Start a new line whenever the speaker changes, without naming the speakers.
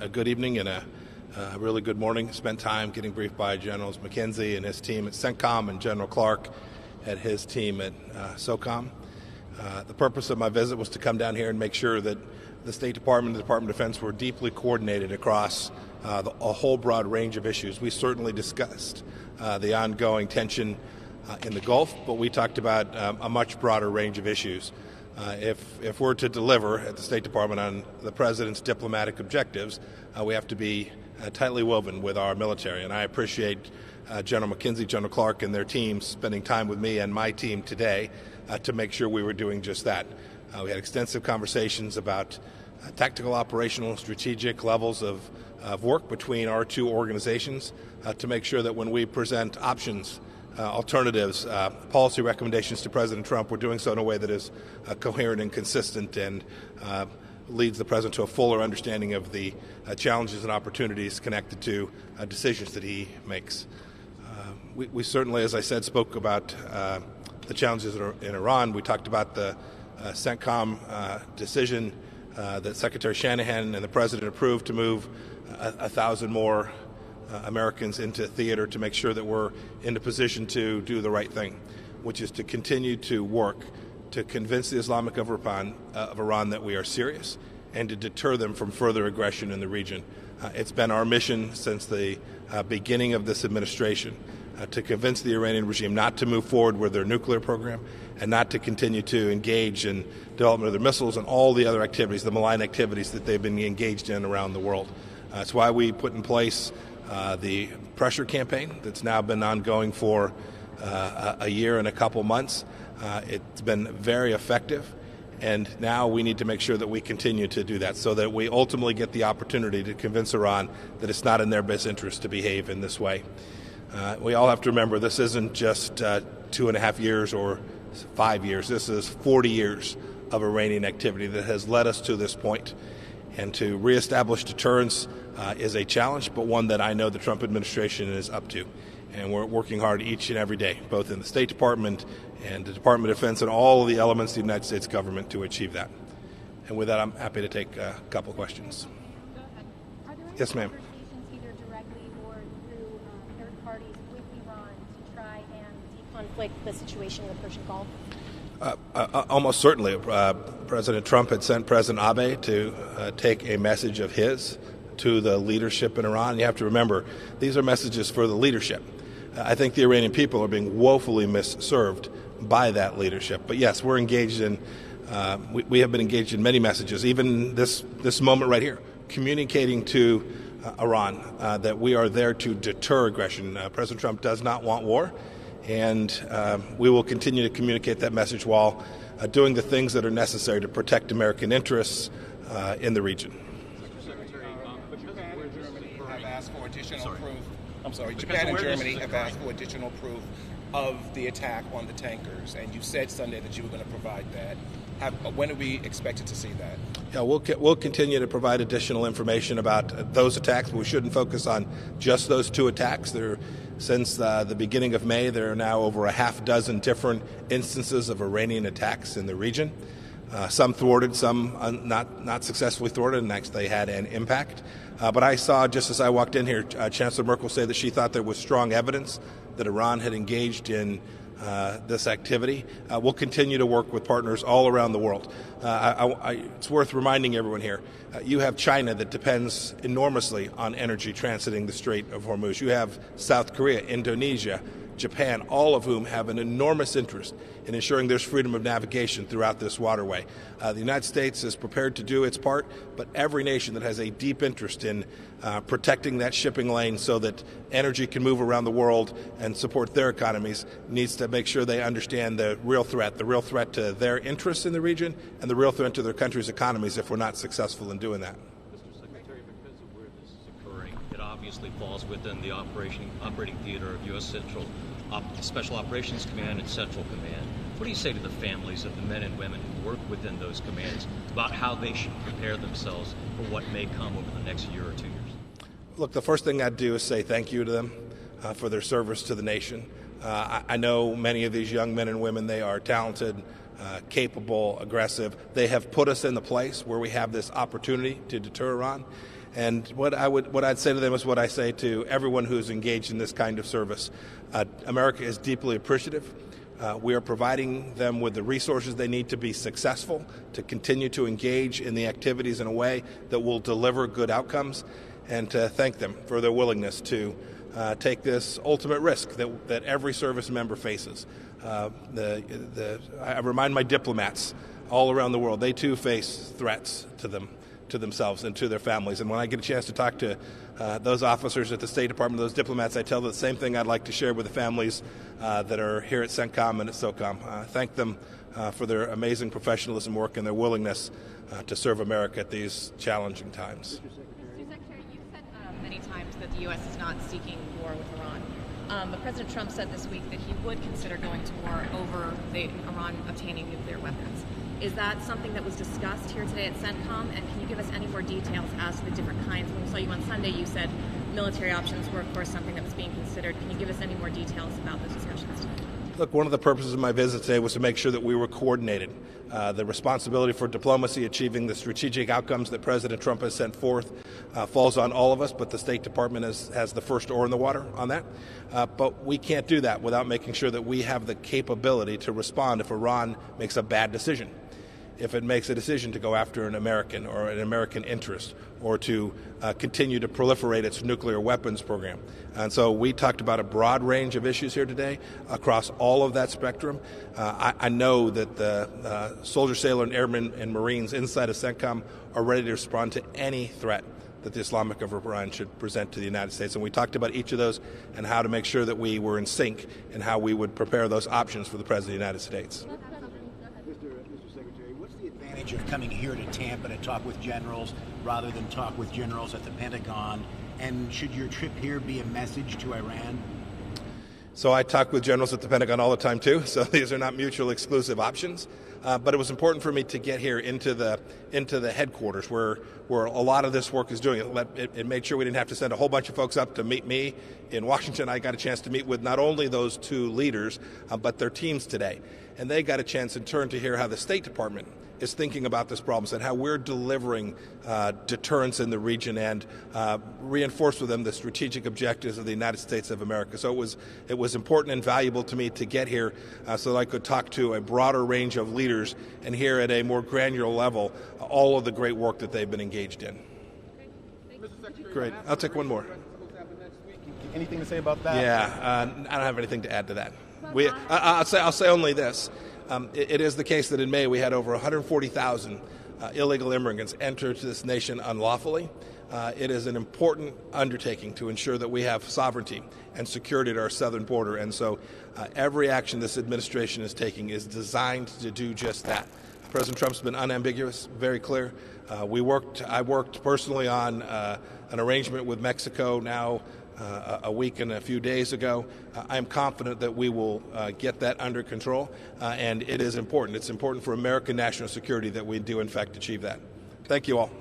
A good evening and a really good morning. Spent time getting briefed by Generals McKenzie and his team at CENTCOM and General Clark at his team at SOCOM. The purpose of my visit was to come down here and make sure that the State Department and the Department of Defense were deeply coordinated across a whole broad range of issues. We certainly discussed the ongoing tension in the Gulf, but we talked about a much broader range of issues. If we're to deliver at the State Department on the President's diplomatic objectives, we have to be tightly woven with our military. And I appreciate General McKenzie, General Clark, and their teams spending time with me and my team today to make sure we were doing just that. We had extensive conversations about tactical, operational, strategic levels of work between our two organizations to make sure that when we present options, alternatives, policy recommendations to President Trump, we're doing so in a way that is coherent and consistent and leads the President to a fuller understanding of the challenges and opportunities connected to decisions that he makes. We certainly, as I said, spoke about the challenges in Iran. We talked about the CENTCOM decision that Secretary Shanahan and the President approved to move 1,000 more Americans into theater to make sure that we're in a position to do the right thing, which is to continue to work to convince the Islamic of Iran that we are serious and to deter them from further aggression in the region. It's been our mission since the beginning of this administration to convince the Iranian regime not to move forward with their nuclear program and not to continue to engage in development of their missiles and all the other activities, the malign activities that they've been engaged in around the world. That's why we put in place the pressure campaign that's now been ongoing for a year and a couple months. It's been very effective, and now we need to make sure that we continue to do that so that we ultimately get the opportunity to convince Iran that it's not in their best interest to behave in this way. We all have to remember this isn't just 2.5 years or 5 years. This is 40 years of Iranian activity that has led us to this point. And to reestablish deterrence is a challenge, but one that I know the Trump administration is up to. And we're working hard each and every day, both in the State Department and the Department of Defense and all of the elements of the United States government to achieve that. And with that, I'm happy to take a couple questions.
Go ahead. Are there any
Yes, ma'am.
conversations either directly or through third parties with Iran to try and deconflict the situation in the Persian Gulf?
Almost certainly. President Trump had sent President Abe to take a message of his to the leadership in Iran. You have to remember, these are messages for the leadership. I think the Iranian people are being woefully misserved by that leadership. But yes, we're engaged in, we have been engaged in many messages, even this moment right here, communicating to Iran that we are there to deter aggression. President Trump does not want war. And we will continue to communicate that message while doing the things that are necessary to protect American interests in the region.
Japan and Germany have asked for additional proof of the attack on the tankers, and you said Sunday that you were going to provide that. When are we expected to see that?
Yeah, we'll continue to provide additional information about those attacks, but we shouldn't focus on just those two attacks. Since the beginning of May, there are now over a half dozen different instances of Iranian attacks in the region. Some thwarted, some not successfully thwarted, and actually they had an impact. But I saw, just as I walked in here, Chancellor Merkel say that she thought there was strong evidence that Iran had engaged in this activity. We'll continue to work with partners all around the world. It's worth reminding everyone here, you have China that depends enormously on energy transiting the Strait of Hormuz. You have South Korea, Indonesia, Japan, all of whom have an enormous interest in ensuring there's freedom of navigation throughout this waterway. The United States is prepared to do its part, but every nation that has a deep interest in protecting that shipping lane so that energy can move around the world and support their economies needs to make sure they understand the real threat to their interests in the region and the real threat to their country's economies if we're not successful in doing that.
Mr. Secretary, because of where this is occurring, it obviously falls within the operating theater of U.S. Special Operations Command and Central Command. What do you say to the families of the men and women who work within those commands about how they should prepare themselves for what may come over the next year or 2 years?
Look, the first thing I'd do is say thank you to them for their service to the nation. I know many of these young men and women, they are talented, capable, aggressive. They have put us in the place where we have this opportunity to deter Iran. And what I'd say to them is what I say to everyone who's engaged in this kind of service. America is deeply appreciative. We are providing them with the resources they need to be successful, to continue to engage in the activities in a way that will deliver good outcomes, and to thank them for their willingness to take this ultimate risk that every service member faces. I remind my diplomats all around the world, they too face threats to themselves and to their families. And when I get a chance to talk to those officers at the State Department, those diplomats, I tell them the same thing I'd like to share with the families that are here at CENTCOM and at SOCOM. Thank them for their amazing professionalism work and their willingness to serve America at these challenging times.
Mr. Secretary, you've said many times that the U.S. is not seeking war with Iran. But President Trump said this week that he would consider going to war over Iran obtaining nuclear weapons. Is that something that was discussed here today at CENTCOM? And can you give us any more details as to the different kinds? When we saw you on Sunday, you said military options were, of course, something that was being considered. Can you give us any more details about those discussions today?
Look, one of the purposes of my visit today was to make sure that we were coordinated. The responsibility for diplomacy, achieving the strategic outcomes that President Trump has sent forth, falls on all of us, but the State Department has the first oar in the water on that. But we can't do that without making sure that we have the capability to respond if Iran makes a bad decision. If it makes a decision to go after an American or an American interest, or to continue to proliferate its nuclear weapons program. And so we talked about a broad range of issues here today across all of that spectrum. I know that the soldiers, sailors, and airmen and Marines inside of CENTCOM are ready to respond to any threat that the Islamic of Iran should present to the United States. And we talked about each of those and how to make sure that we were in sync and how we would prepare those options for the President of the United States.
Of coming here to Tampa to talk with generals rather than talk with generals at the Pentagon? And should your trip here be a message to Iran?
So I talk with generals at the Pentagon all the time too, so these are not mutually exclusive options. But it was important for me to get here into the headquarters where a lot of this work is doing. It made sure we didn't have to send a whole bunch of folks up to meet me in Washington. I got a chance to meet with not only those two leaders, but their teams today. And they got a chance in turn to hear how the State Department is thinking about this problem and how we're delivering deterrence in the region and reinforce with them the strategic objectives of the United States of America. So it was important and valuable to me to get here so that I could talk to a broader range of leaders and hear at a more granular level all of the great work that they've been engaged in. Great. I'll take one more.
Anything to say about that?
Yeah, I don't have anything to add to that. I'll say only this. It is the case that in May we had over 140,000 illegal immigrants enter to this nation unlawfully. It is an important undertaking to ensure that we have sovereignty and security at our southern border. And so every action this administration is taking is designed to do just that. President Trump's been unambiguous, very clear. I worked personally on an arrangement with Mexico now a week and a few days ago. I am confident that we will get that under control, and it is important. It's important for American national security that we do, in fact, achieve that. Thank you all.